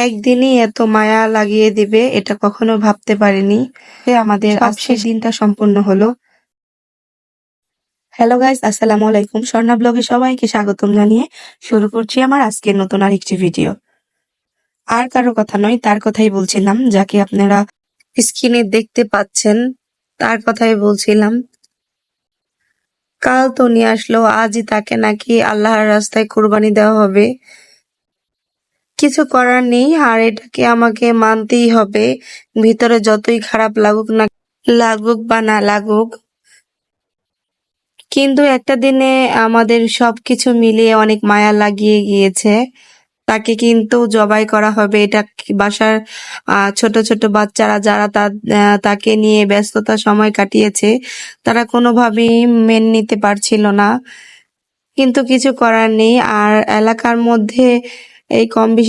একদিনই এত মায়া লাগিয়ে দিবে এটা কখনো ভাবতে পারিনি। আমাদের আজকের দিনটা সম্পূর্ণ হলো। হ্যালো গাইস, আসসালামু আলাইকুম। স্বর্ণা ব্লগে সবাইকে স্বাগতম জানিয়ে শুরু করছি আমার আজকের নতুন আরেকটি ভিডিও। আর কারো কথা নয়, তার কথাই বলছিলাম, যাকে আপনারা স্ক্রিনে দেখতে পাচ্ছেন তার কথাই বলছিলাম। কাল তো নিয়ে আসলো, আজই তাকে নাকি আল্লাহর রাস্তায় কুরবানি দেওয়া হবে। কিছু করার নেই, আর এটাকে আমাকে মানতেই হবে, ভিতরে যতই খারাপ লাগুক বা না লাগুক। কিন্তু একটা দিনে আমাদের সবকিছু মিলিয়ে অনেক মায়া লাগিয়ে গিয়েছে। তাকে কিন্তু জবাই করা হবে, এটা বাসার ছোট ছোট বাচ্চারা যারা তাকে নিয়ে ব্যস্ততা সময় কাটিয়েছে তারা কোনোভাবেই মেনে নিতে পারছিল না। কিন্তু কিছু করার নেই। আর এলাকার মধ্যে এই কম বেশি